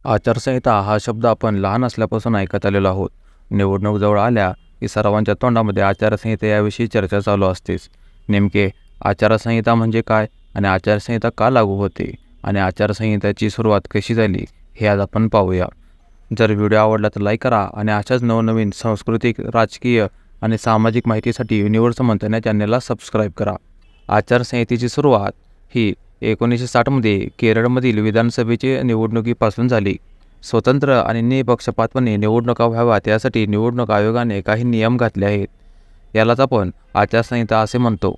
आचारसंहिता हा शब्द आपण लहान असल्यापासून ऐकत आलेलो आहोत. निवडणूक जवळ आल्या की सर्वांच्या तोंडामध्ये आचारसंहिता याविषयी चर्चा चालू असतेच. नेमके आचारसंहिता म्हणजे काय आणि आचारसंहिता का लागू होते आणि आचारसंहितेची सुरुवात कशी झाली हे आज आपण पाहूया. जर व्हिडिओ आवडला तर लाईक करा आणि अशाच नवनवीन सांस्कृतिक, राजकीय आणि सामाजिक माहितीसाठी युनिव्हर्स मंथन चॅनलला सबस्क्राईब करा. आचारसंहितेची सुरुवात ही 1960मध्ये केरळमधील विधानसभेच्या निवडणुकीपासून झाली. स्वतंत्र आणि निःपक्षपातपणे निवडणुका व्हाव्यात यासाठी निवडणूक आयोगाने काही नियम घातले आहेत. यालाच आपण आचारसंहिता असे म्हणतो.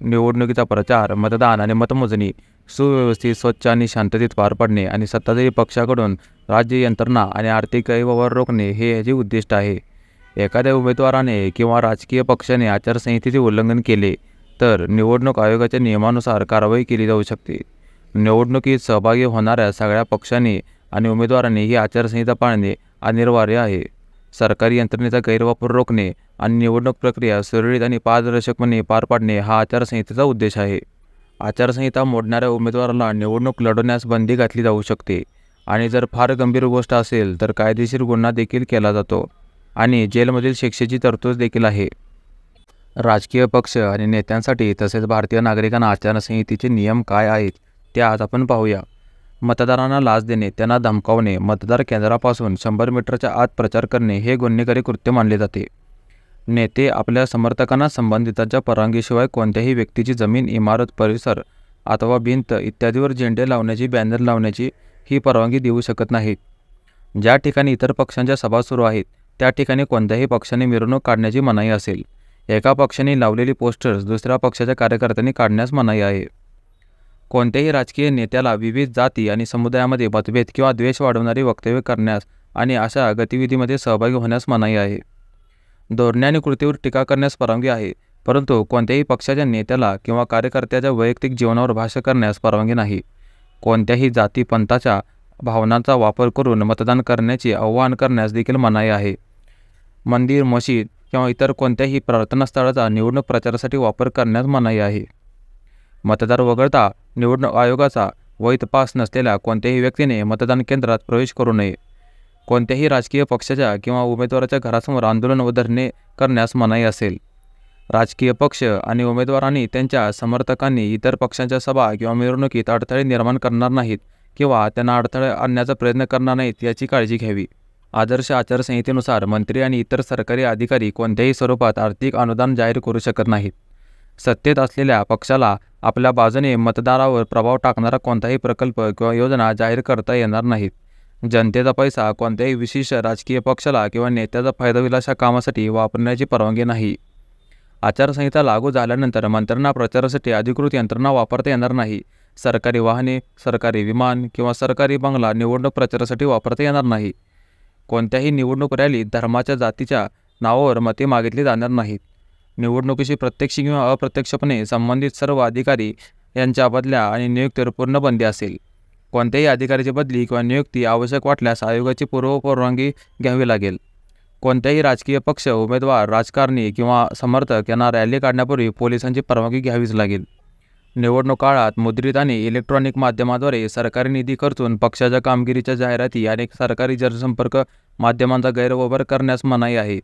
निवडणुकीचा प्रचार, मतदान आणि मतमोजणी सुव्यवस्थित, स्वच्छ आणि शांततेत पार पाडणे आणि सत्ताधारी पक्षाकडून राज्य यंत्रणा आणि आर्थिक गैरव्यवहार रोखणे हे याचे उद्दिष्ट आहे. एखाद्या उमेदवाराने किंवा राजकीय पक्षाने आचारसंहितेचे उल्लंघन केले तर निवडणूक आयोगाच्या नियमानुसार कारवाई केली जाऊ शकते. निवडणुकीत सहभागी होणाऱ्या सगळ्या पक्षांनी आणि उमेदवारांनी ही आचारसंहिता पाळणे अनिवार्य आहे. सरकारी यंत्रणेचा गैरवापर रोखणे आणि निवडणूक प्रक्रिया सुरळीत आणि पारदर्शकपणे पार पाडणे हा आचारसंहितेचा उद्देश आहे. आचारसंहिता मोडणाऱ्या उमेदवाराला निवडणूक लढवण्यास बंदी घातली जाऊ शकते आणि जर फार गंभीर गोष्ट असेल तर कायदेशीर गुन्हा देखील केला जातो आणि जेलमधील शिक्षेची तरतूद देखील आहे. राजकीय पक्ष आणि नेत्यांसाठी तसेच भारतीय नागरिकांना आचारसंहितेचे नियम काय आहेत ते आज आपण पाहूया. मतदारांना लाच देणे, त्यांना धमकावणे, मतदार केंद्रापासून 100 मीटरच्या आत प्रचार करणे हे गुन्हेगारी कृत्य मानले जाते. नेते आपल्या समर्थकांना संबंधितांच्या परवानगीशिवाय कोणत्याही व्यक्तीची जमीन, इमारत, परिसर अथवा भिंत इत्यादीवर झेंडे लावण्याची, बॅनर लावण्याची ही परवानगी देऊ शकत नाहीत. ज्या ठिकाणी इतर पक्षांच्या सभा सुरू आहेत त्या ठिकाणी कोणत्याही पक्षाने मिरवणूक काढण्याची मनाई असेल. एका पक्षाने लावलेली पोस्टर्स दुसऱ्या पक्षाच्या कार्यकर्त्यांनी काढण्यास मनाई आहे. कोणत्याही राजकीय नेत्याला विविध जाती आणि समुदायामध्ये मतभेद किंवा द्वेष वाढवणारी वक्तव्य करण्यास आणि अशा गतिविधीमध्ये सहभागी होण्यास मनाई आहे. धोरणे आणि कृतीवर टीका करण्यास परवानगी आहे, परंतु कोणत्याही पक्षाच्या नेत्याला किंवा कार्यकर्त्याच्या वैयक्तिक जीवनावर भाष्य करण्यास परवानगी नाही. कोणत्याही जाती पंथाच्या भावनांचा वापर करून मतदान करण्याचे आवाहन करण्यास देखील मनाई आहे. मंदिर, मशीद किंवा इतर कोणत्याही प्रार्थनास्थळाचा निवडणूक प्रचारासाठी वापर करण्यास मनाई आहे. मतदार वगळता निवडणूक आयोगाचा वैध पास नसलेल्या कोणत्याही व्यक्तीने मतदान केंद्रात प्रवेश करू नये. कोणत्याही राजकीय पक्षाच्या किंवा उमेदवाराच्या घरासमोर आंदोलन व धरणे करण्यास मनाई असेल. राजकीय पक्ष आणि उमेदवारांनी त्यांच्या समर्थकांनी इतर पक्षांच्या सभा किंवा मिरवणुकीत अडथळे निर्माण करणार नाहीत किंवा त्यांना अडथळे आणण्याचा प्रयत्न करणार नाहीत याची काळजी घ्यावी. आदर्श आचारसंहितेनुसार मंत्री आणि इतर सरकारी अधिकारी कोणत्याही स्वरूपात आर्थिक अनुदान जाहीर करू शकत नाहीत. सत्तेत असलेल्या पक्षाला आपल्या बाजूने मतदारावर प्रभाव टाकणारा कोणताही प्रकल्प किंवा योजना जाहीर करता येणार नाहीत. जनतेचा पैसा कोणत्याही विशिष्ट राजकीय पक्षाला किंवा नेत्याचा फायदा होईल अशा कामासाठी वापरण्याची परवानगी नाही. आचारसंहिता लागू झाल्यानंतर मंत्र्यांना प्रचारासाठी अधिकृत यंत्रणा वापरता येणार नाही. सरकारी वाहने, सरकारी विमान किंवा सरकारी बंगला निवडणूक प्रचारासाठी वापरता येणार नाही. कोणत्याही निवडणूक रॅलीत धर्माच्या, जातीच्या नावावर मते मागितली जाणार नाहीत. निवडणुकीशी प्रत्यक्ष किंवा अप्रत्यक्षपणे संबंधित सर्व अधिकारी यांच्या बदल्या आणि नियुक्तीवर पूर्ण बंदी असेल. कोणत्याही अधिकाऱ्याची बदली किंवा नियुक्ती आवश्यक वाटल्यास आयोगाची पूर्वपरवानगी घ्यावी लागेल. कोणत्याही राजकीय पक्ष, उमेदवार, राजकारणी किंवा समर्थक यांना रॅली काढण्यापूर्वी पोलिसांची परवानगी घ्यावीच लागेल. निवडणूक काळात मुद्रित आणि इलेक्ट्रॉनिक माध्यमाद्वारे सरकारी निधी खर्चून पक्षाच्या कामगिरीच्या जाहिराती आणि सरकारी जनसंपर्क माध्यमांचा गैरवापर करण्यास मनाई आहे.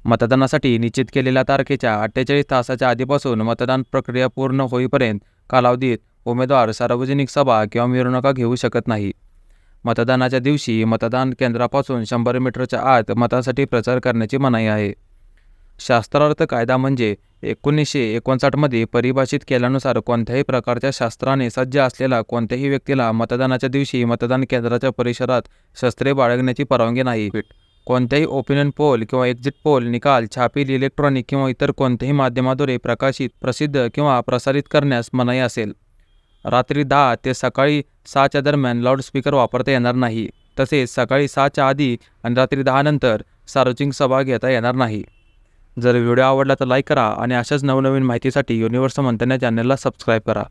मतदानासाठी निश्चित केलेल्या तारखेच्या 48 तासाच्या आधीपासून मतदान प्रक्रिया पूर्ण होईपर्यंत कालावधीत उमेदवार सार्वजनिक सभा किंवा मिरवणुका घेऊ शकत नाही. मतदानाच्या दिवशी मतदान केंद्रापासून 100 मीटरच्या आत मतासाठी प्रचार करण्याची मनाई आहे. शास्त्रार्थ कायदा म्हणजे 1959मध्ये परिभाषित केल्यानुसार कोणत्याही प्रकारच्या शस्त्राने सज्ज असलेल्या कोणत्याही व्यक्तीला मतदानाच्या दिवशी मतदान केंद्राच्या परिसरात शस्त्रे बाळगण्याची परवानगी नाही. कोणत्याही ओपिनियन पोल किंवा एक्झिट पोल निकाल छापील, इलेक्ट्रॉनिक किंवा इतर कोणत्याही माध्यमाद्वारे प्रकाशित, प्रसिद्ध किंवा प्रसारित करण्यास मनाई असेल. रात्री 10 ते सकाळी 6च्या दरम्यान लाऊडस्पीकर वापरता येणार नाही. तसेच सकाळी 6च्या आधी आणि रात्री 10 नंतर सार्वजनिक सभा घेता येणार नाही. जर व्हिडिओ आवडला तर लाईक करा आणि अशाच नवनवीन माहितीसाठी युनिव्हर्स मंथन चॅनलला सबस्क्राईब करा.